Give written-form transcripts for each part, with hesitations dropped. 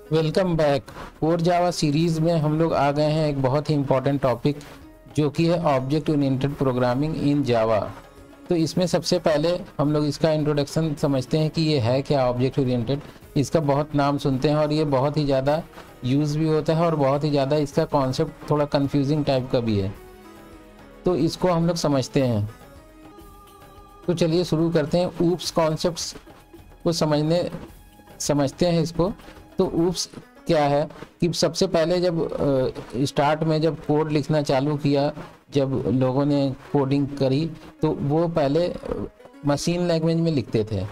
Welcome back. Core Java series में हम लोग आ गए हैं एक बहुत ही इम्पोर्टेंट टॉपिक जो कि है ऑब्जेक्ट ओरिएंटेड प्रोग्रामिंग इन जावा। तो इसमें सबसे पहले हम लोग इसका इंट्रोडक्शन समझते हैं कि ये है क्या ऑब्जेक्ट ओरिएंटेड। इसका बहुत नाम सुनते हैं और ये बहुत ही ज़्यादा यूज़ भी होता है और बहुत ही ज़्यादा इसका कॉन्सेप्ट थोड़ा कंफ्यूजिंग टाइप का भी है। तो इसको हम लोग समझते हैं। तो चलिए शुरू करते हैं। ऊप्स कॉन्सेप्ट्स को समझते हैं इसको। तो ऊप्स क्या है कि सबसे पहले जब स्टार्ट में जब कोड लिखना चालू किया, जब लोगों ने कोडिंग करी, तो वो पहले मशीन लैंग्वेज में लिखते थे,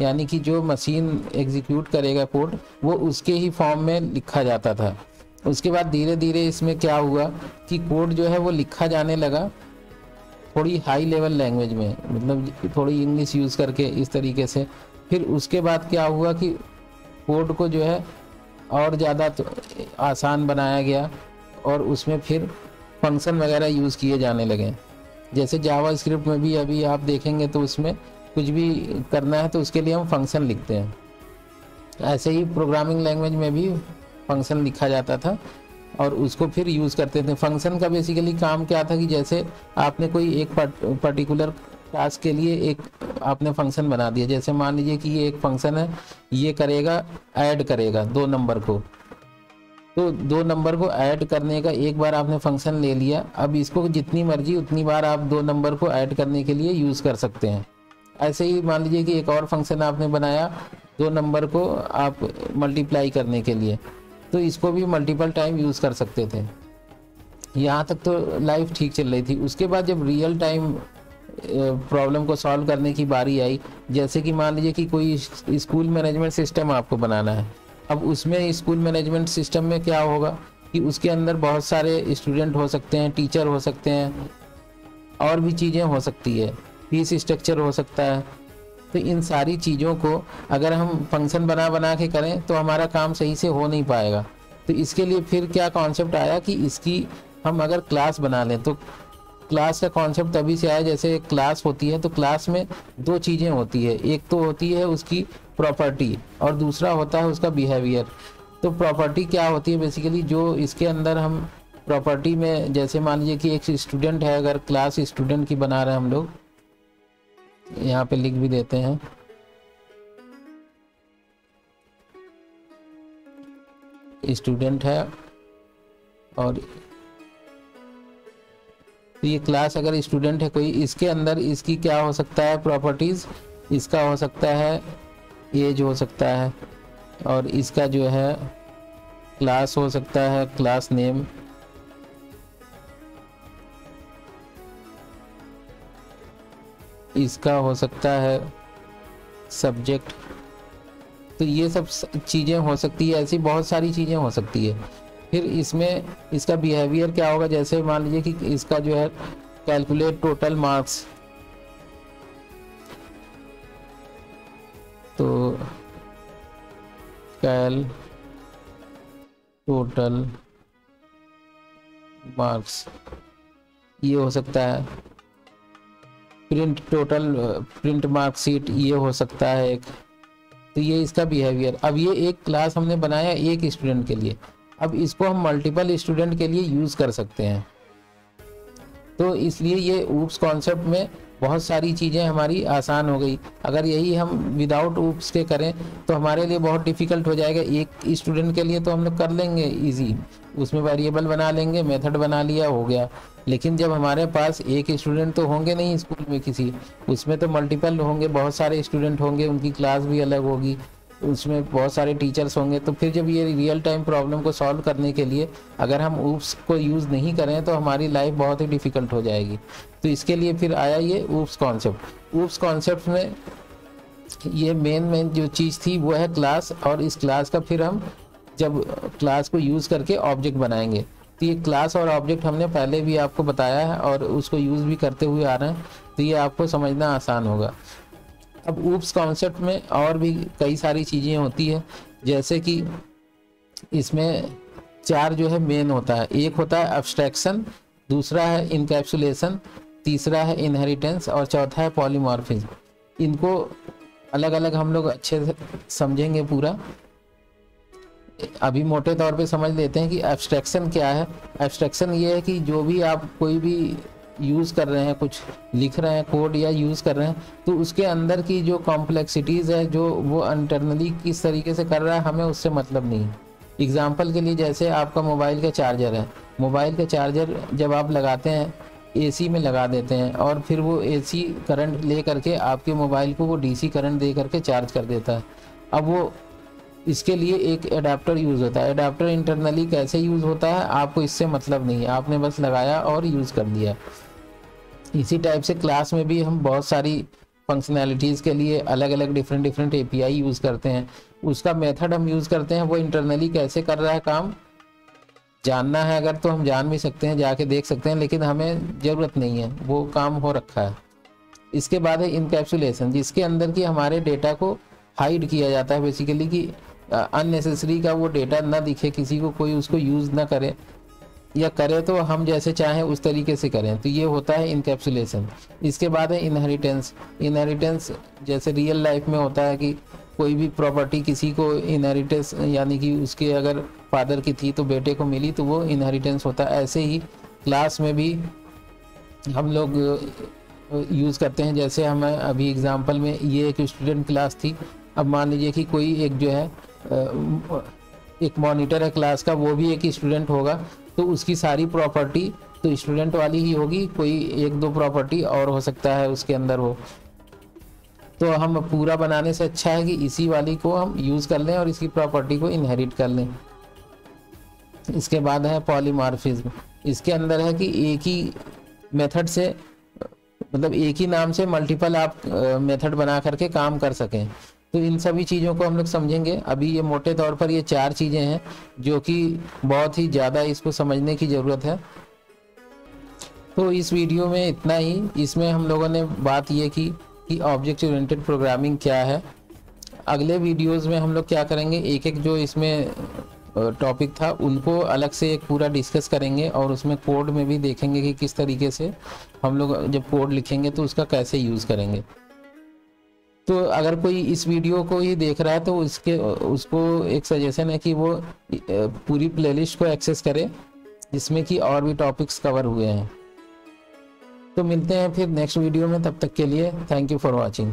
यानी कि जो मशीन एग्जीक्यूट करेगा कोड वो उसके ही फॉर्म में लिखा जाता था। उसके बाद धीरे धीरे इसमें क्या हुआ कि कोड जो है वो लिखा जाने लगा थोड़ी हाई लेवल लैंग्वेज में, मतलब थोड़ी इंग्लिश यूज़ करके इस तरीके से। फिर उसके बाद क्या हुआ कि कोड को जो है और ज़्यादा आसान बनाया गया और उसमें फिर फंक्शन वगैरह यूज़ किए जाने लगे। जैसे जावा स्क्रिप्ट में भी अभी आप देखेंगे तो उसमें कुछ भी करना है तो उसके लिए हम फंक्शन लिखते हैं। ऐसे ही प्रोग्रामिंग लैंग्वेज में भी फंक्शन लिखा जाता था और उसको फिर यूज़ करते थे। फंक्शन का बेसिकली काम क्या था कि जैसे आपने कोई एक पर्टिकुलर टास्क के लिए एक आपने फंक्शन बना दिया। जैसे मान लीजिए कि ये एक फंक्शन है, ये करेगा ऐड करेगा 2 नंबर को। तो 2 नंबर को ऐड करने का एक बार आपने फंक्शन ले लिया, अब इसको जितनी मर्जी उतनी बार आप 2 नंबर को ऐड करने के लिए यूज़ कर सकते हैं। ऐसे ही मान लीजिए कि एक और फंक्शन आपने बनाया 2 नंबर को आप मल्टीप्लाई करने के लिए, तो इसको भी मल्टीपल टाइम यूज़ कर सकते थे। यहाँ तक तो लाइफ ठीक चल रही थी। उसके बाद जब रियल टाइम प्रॉब्लम को सॉल्व करने की बारी आई, जैसे कि मान लीजिए कि कोई स्कूल मैनेजमेंट सिस्टम आपको बनाना है। अब उसमें स्कूल मैनेजमेंट सिस्टम में क्या होगा कि उसके अंदर बहुत सारे स्टूडेंट हो सकते हैं, टीचर हो सकते हैं, और भी चीज़ें हो सकती है, फीस स्ट्रक्चर हो सकता है। तो इन सारी चीज़ों को अगर हम फंक्शन बना के करें तो हमारा काम सही से हो नहीं पाएगा। तो इसके लिए फिर क्या कॉन्सेप्ट आया कि इसकी हम अगर क्लास बना लें, तो क्लास का कॉन्सेप्ट तभी से आया। जैसे क्लास होती है तो क्लास में 2 चीज़ें होती है, एक तो होती है उसकी प्रॉपर्टी और दूसरा होता है उसका बिहेवियर। तो प्रॉपर्टी क्या होती है बेसिकली, जो इसके अंदर हम प्रॉपर्टी में, जैसे मान लीजिए कि एक स्टूडेंट है, अगर क्लास स्टूडेंट की बना रहे हैं हम लोग, यहाँ पे लिख भी देते हैं, स्टूडेंट है और तो ये क्लास अगर स्टूडेंट है कोई, इसके अंदर इसकी क्या हो सकता है प्रॉपर्टीज़, इसका हो सकता है एज हो सकता है, और इसका जो है क्लास हो सकता है क्लास नेम, इसका हो सकता है सब्जेक्ट। तो ये सब चीज़ें हो सकती है, ऐसी बहुत सारी चीज़ें हो सकती है। फिर इसमें इसका बिहेवियर क्या होगा, जैसे मान लीजिए कि इसका जो है कैलकुलेट टोटल मार्क्स, तो कैल टोटल मार्क्स ये हो सकता है। प्रिंट मार्कशीट ये हो सकता है एक। तो ये इसका बिहेवियर। अब ये एक क्लास हमने बनाया एक स्टूडेंट के लिए, अब इसको हम मल्टीपल स्टूडेंट के लिए यूज़ कर सकते हैं। तो इसलिए ये ऊप्स कॉन्सेप्ट में बहुत सारी चीज़ें हमारी आसान हो गई। अगर यही हम विदाउट ऊप्स के करें तो हमारे लिए बहुत डिफ़िकल्ट हो जाएगा। एक स्टूडेंट के लिए तो हम लोग कर लेंगे इजी, उसमें वेरिएबल बना लेंगे, मेथड बना लिया, हो गया। लेकिन जब हमारे पास एक स्टूडेंट तो होंगे नहीं स्कूल में किसी, उसमें तो मल्टीपल होंगे, बहुत सारे स्टूडेंट होंगे, उनकी क्लास भी अलग होगी, उसमें बहुत सारे टीचर्स होंगे। तो फिर जब ये रियल टाइम प्रॉब्लम को सॉल्व करने के लिए अगर हम ऊप्स को यूज़ नहीं करें तो हमारी लाइफ बहुत ही डिफ़िकल्ट हो जाएगी। तो इसके लिए फिर आया ये ऊप्स कॉन्सेप्ट। ऊप्स कॉन्सेप्ट में ये मेन जो चीज़ थी वो है क्लास, और इस क्लास का फिर हम जब क्लास को यूज़ करके ऑब्जेक्ट बनाएंगे। तो ये क्लास और ऑब्जेक्ट हमने पहले भी आपको बताया है और उसको यूज़ भी करते हुए आ रहे हैं, तो ये आपको समझना आसान होगा। अब ऊप्स कॉन्सेप्ट में और भी कई सारी चीज़ें होती है, जैसे कि इसमें 4 जो है मेन होता है। एक होता है एब्स्ट्रैक्शन, दूसरा है इनकैप्सुलेशन, तीसरा है इनहेरिटेंस और चौथा है पॉलीमॉर्फिज्म। इनको अलग अलग हम लोग अच्छे से समझेंगे पूरा। अभी मोटे तौर पे समझ लेते हैं कि एब्स्ट्रैक्शन क्या है। एब्स्ट्रैक्शन ये है कि जो भी आप कोई भी यूज़ कर रहे हैं, कुछ लिख रहे हैं कोड या यूज़ कर रहे हैं, तो उसके अंदर की जो कॉम्प्लेक्सिटीज़ है, जो वो इंटरनली किस तरीके से कर रहा है, हमें उससे मतलब नहीं है। एग्जाम्पल के लिए जैसे आपका मोबाइल का चार्जर है, मोबाइल का चार्जर जब आप लगाते हैं एसी में लगा देते हैं और फिर वो एसी करंट ले करके आपके मोबाइल को वो डीसी करंट दे करके चार्ज कर देता है। अब वो इसके लिए एक एडाप्टर यूज़ होता है। एडाप्टर इंटरनली कैसे यूज़ होता है आपको इससे मतलब नहीं है, आपने बस लगाया और यूज़ कर दिया। इसी टाइप से क्लास में भी हम बहुत सारी फंक्शनैलिटीज़ के लिए अलग अलग डिफरेंट एपीआई यूज़ करते हैं। उसका मेथड हम यूज़ करते हैं, वो इंटरनली कैसे कर रहा है काम जानना है अगर तो हम जान भी सकते हैं, जाके देख सकते हैं, लेकिन हमें ज़रूरत नहीं है, वो काम हो रखा है। इसके बाद है इनकैप्सुलेशन, जिसके अंदर की हमारे डेटा को हाइड किया जाता है बेसिकली, कि अननेसेसरी का वो डेटा ना दिखे किसी को, कोई उसको यूज़ ना करे, या करे तो हम जैसे चाहें उस तरीके से करें, तो ये होता है इनकैप्सुलेशन। इसके बाद है इनहेरिटेंस। इनहेरिटेंस जैसे रियल लाइफ में होता है कि कोई भी प्रॉपर्टी किसी को इनहेरिटेंस, यानी कि उसके अगर फादर की थी तो बेटे को मिली तो वो इनहेरिटेंस होता है। ऐसे ही क्लास में भी हम लोग यूज़ करते हैं। जैसे हम अभी एग्जांपल में ये एक स्टूडेंट क्लास थी, अब मान लीजिए कि कोई एक जो है एक मॉनिटर है क्लास का, वो भी एक स्टूडेंट होगा, तो उसकी सारी प्रॉपर्टी तो स्टूडेंट वाली ही होगी, कोई एक दो प्रॉपर्टी और हो सकता है उसके अंदर हो। तो हम पूरा बनाने से अच्छा है कि इसी वाली को हम यूज़ कर लें और इसकी प्रॉपर्टी को इनहेरिट कर लें। इसके बाद है पॉलीमॉर्फिज्म। इसके अंदर है कि एक ही मेथड से, मतलब एक ही नाम से मल्टीपल आप मेथड बना करके काम कर सकें। तो इन सभी चीज़ों को हम लोग समझेंगे। अभी ये मोटे तौर पर ये 4 चीज़ें हैं जो कि बहुत ही ज़्यादा इसको समझने की ज़रूरत है। तो इस वीडियो में इतना ही। इसमें हम लोगों ने बात ये की कि ऑब्जेक्ट ओरिएंटेड प्रोग्रामिंग क्या है। अगले वीडियोस में हम लोग क्या करेंगे, एक एक जो इसमें टॉपिक था उनको अलग से एक पूरा डिस्कस करेंगे, और उसमें कोड में भी देखेंगे कि किस तरीके से हम लोग जब कोड लिखेंगे तो उसका कैसे यूज़ करेंगे। तो अगर कोई इस वीडियो को ही देख रहा है तो उसको एक सजेशन है कि वो पूरी प्लेलिस्ट को एक्सेस करे, जिसमें कि और भी टॉपिक्स कवर हुए हैं। तो मिलते हैं फिर नेक्स्ट वीडियो में, तब तक के लिए थैंक यू फॉर वॉचिंग।